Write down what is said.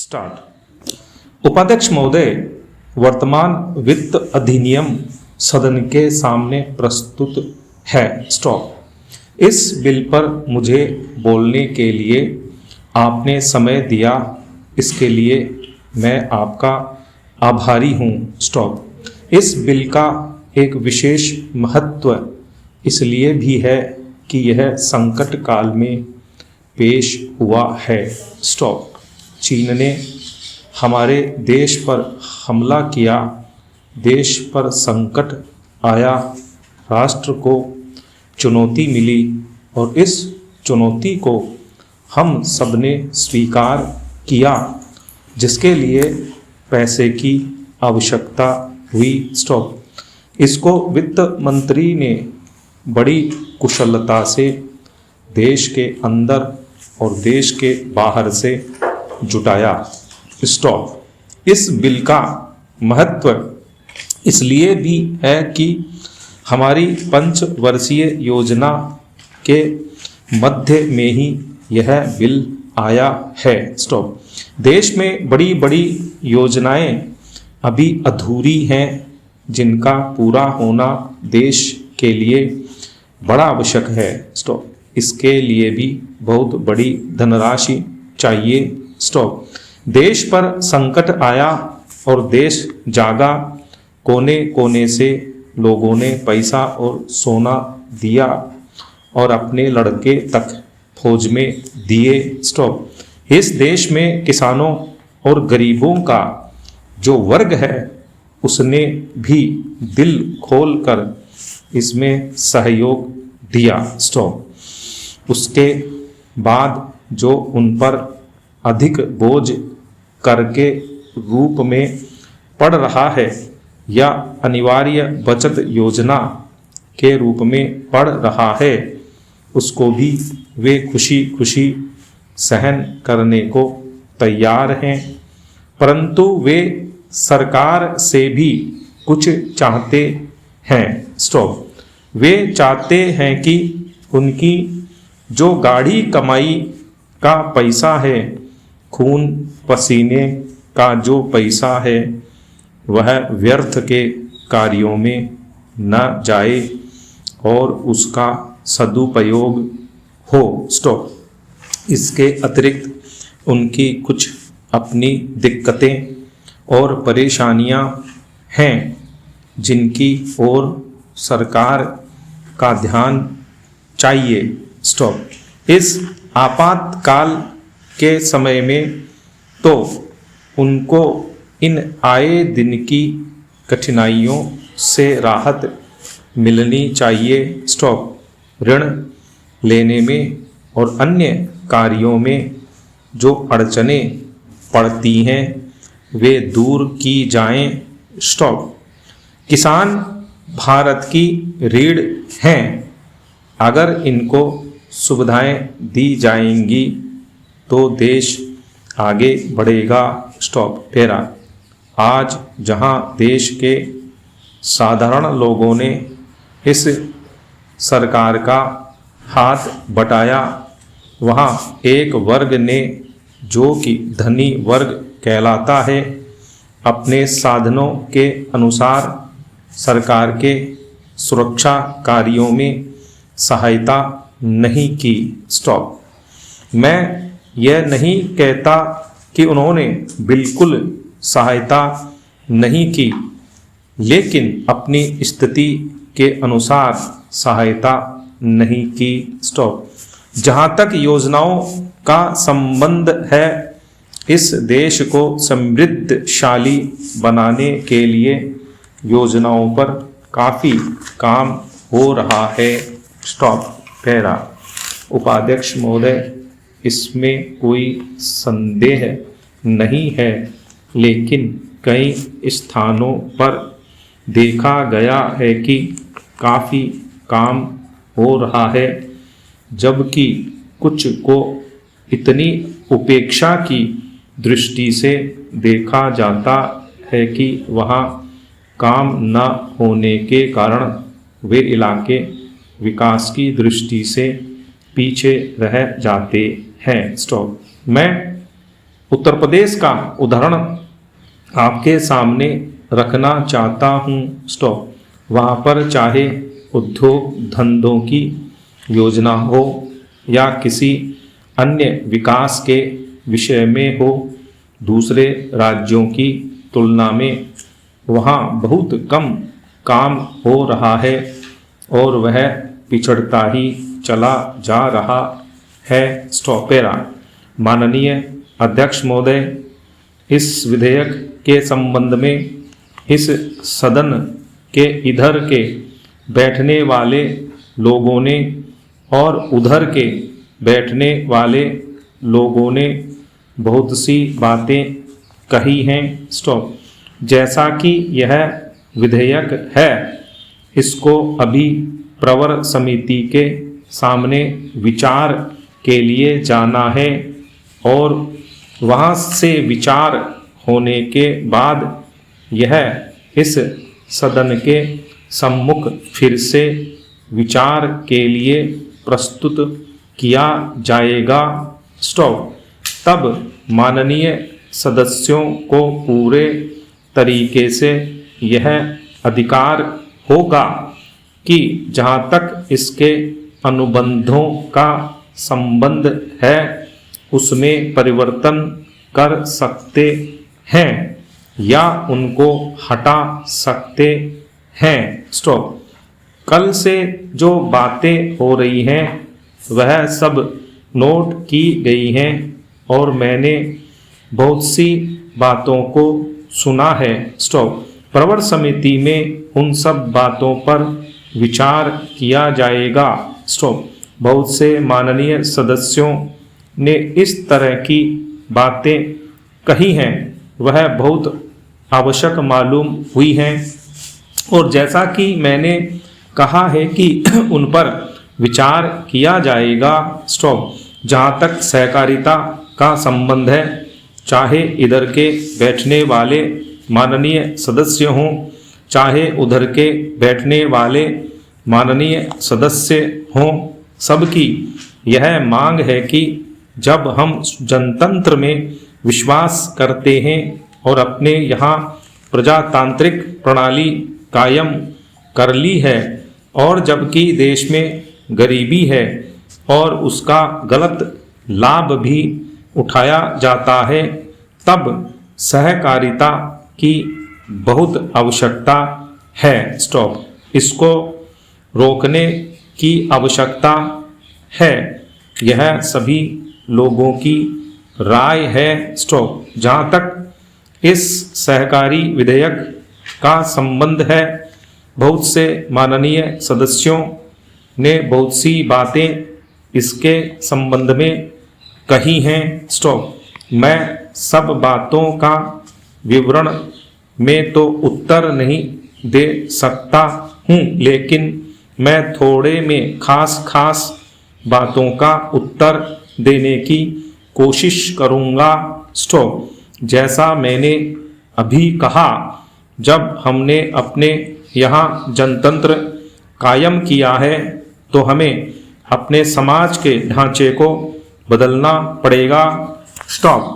Start. उपाध्यक्ष महोदय, वर्तमान वित्त अधिनियम सदन के सामने प्रस्तुत है। स्टॉप। इस बिल पर मुझे बोलने के लिए आपने समय दिया, इसके लिए मैं आपका आभारी हूँ। स्टॉप। इस बिल का एक विशेष महत्व इसलिए भी है कि यह संकट काल में पेश हुआ है। स्टॉप। चीन ने हमारे देश पर हमला किया, देश पर संकट आया, राष्ट्र को चुनौती मिली और इस चुनौती को हम सबने स्वीकार किया, जिसके लिए पैसे की आवश्यकता हुई। स्टॉप। इसको वित्त मंत्री ने बड़ी कुशलता से देश के अंदर और देश के बाहर से जुटाया। स्टॉप। इस बिल का महत्व इसलिए भी है कि हमारी पंचवर्षीय योजना के मध्य में ही यह बिल आया है। स्टॉप। देश में बड़ी बड़ी योजनाएं अभी अधूरी हैं, जिनका पूरा होना देश के लिए बड़ा आवश्यक है। स्टॉप। इसके लिए भी बहुत बड़ी धनराशि चाहिए। स्टॉप। देश पर संकट आया और देश जागा, कोने कोने से लोगों ने पैसा और सोना दिया और अपने लड़के तक फौज में दिए। स्टॉप। इस देश में किसानों और गरीबों का जो वर्ग है, उसने भी दिल खोलकर इसमें सहयोग दिया। स्टॉप। उसके बाद जो उन पर अधिक बोझ कर के रूप में पड़ रहा है या अनिवार्य बचत योजना के रूप में पड़ रहा है, उसको भी वे खुशी खुशी सहन करने को तैयार हैं, परंतु वे सरकार से भी कुछ चाहते हैं। स्टॉप। वे चाहते हैं कि उनकी जो गाढ़ी कमाई का पैसा है, खून पसीने का जो पैसा है, वह व्यर्थ के कार्यों में न जाए और उसका सदुपयोग हो। स्टॉप। इसके अतिरिक्त उनकी कुछ अपनी दिक्कतें और परेशानियां हैं, जिनकी ओर सरकार का ध्यान चाहिए। स्टॉप। इस आपातकाल के समय में तो उनको इन आए दिन की कठिनाइयों से राहत मिलनी चाहिए। स्टॉप। ऋण लेने में और अन्य कार्यों में जो अड़चनें पड़ती हैं, वे दूर की जाएं। स्टॉप। किसान भारत की रीढ़ हैं, अगर इनको सुविधाएं दी जाएंगी तो देश आगे बढ़ेगा। स्टॉप। फेरा। आज जहां देश के साधारण लोगों ने इस सरकार का हाथ बटाया, वहां एक वर्ग ने, जो कि धनी वर्ग कहलाता है, अपने साधनों के अनुसार सरकार के सुरक्षा कार्यों में सहायता नहीं की। स्टॉप। मैं यह नहीं कहता कि उन्होंने बिल्कुल सहायता नहीं की, लेकिन अपनी स्थिति के अनुसार सहायता नहीं की। स्टॉप। जहाँ तक योजनाओं का संबंध है, इस देश को समृद्धशाली बनाने के लिए योजनाओं पर काफ़ी काम हो रहा है। स्टॉप। पैरा। उपाध्यक्ष महोदय, इसमें कोई संदेह नहीं है, लेकिन कई स्थानों पर देखा गया है कि काफ़ी काम हो रहा है, जबकि कुछ को इतनी उपेक्षा की दृष्टि से देखा जाता है कि वहाँ काम न होने के कारण वे इलाके विकास की दृष्टि से पीछे रह जाते हैं। स्टॉप। मैं उत्तर प्रदेश का उदाहरण आपके सामने रखना चाहता हूँ। स्टॉप। वहाँ पर चाहे उद्योग धंधों की योजना हो या किसी अन्य विकास के विषय में हो, दूसरे राज्यों की तुलना में वहाँ बहुत कम काम हो रहा है और वह पिछड़ता ही चला जा रहा है। स्टॉपेरा। माननीय अध्यक्ष महोदय, इस विधेयक के संबंध में इस सदन के इधर के बैठने वाले लोगों ने और उधर के बैठने वाले लोगों ने बहुत सी बातें कही हैं। स्टॉप। जैसा कि यह विधेयक है, इसको अभी प्रवर समिति के सामने विचार के लिए जाना है और वहाँ से विचार होने के बाद यह इस सदन के सम्मुख फिर से विचार के लिए प्रस्तुत किया जाएगा। स्टॉप। तब माननीय सदस्यों को पूरे तरीके से यह अधिकार होगा कि जहाँ तक इसके अनुबंधों का संबंध है उसमें परिवर्तन कर सकते हैं या उनको हटा सकते हैं। स्टॉप। कल से जो बातें हो रही हैं वह सब नोट की गई हैं और मैंने बहुत सी बातों को सुना है। स्टॉप। प्रवर समिति में उन सब बातों पर विचार किया जाएगा। स्टॉप। बहुत से माननीय सदस्यों ने इस तरह की बातें कही हैं, वह बहुत आवश्यक मालूम हुई हैं और जैसा कि मैंने कहा है कि उन पर विचार किया जाएगा। स्टॉप। जहाँ तक सहकारिता का संबंध है, चाहे इधर के बैठने वाले माननीय सदस्य हों, चाहे उधर के बैठने वाले माननीय सदस्य हों, सबकी यह मांग है कि जब हम जनतंत्र में विश्वास करते हैं और अपने यहाँ प्रजातांत्रिक प्रणाली कायम कर ली है और जबकि देश में गरीबी है और उसका गलत लाभ भी उठाया जाता है, तब सहकारिता की बहुत आवश्यकता है। स्टॉप। इसको रोकने की आवश्यकता है, यह सभी लोगों की राय है। स्टॉप। जहाँ तक इस सहकारी विधेयक का संबंध है, बहुत से माननीय सदस्यों ने बहुत सी बातें इसके संबंध में कही हैं। स्टॉप। मैं सब बातों का विवरण में तो उत्तर नहीं दे सकता हूँ, लेकिन मैं थोड़े में खास बातों का उत्तर देने की कोशिश करूँगा। स्टॉप। जैसा मैंने अभी कहा, जब हमने अपने यहाँ जनतंत्र कायम किया है तो हमें अपने समाज के ढांचे को बदलना पड़ेगा। स्टॉप।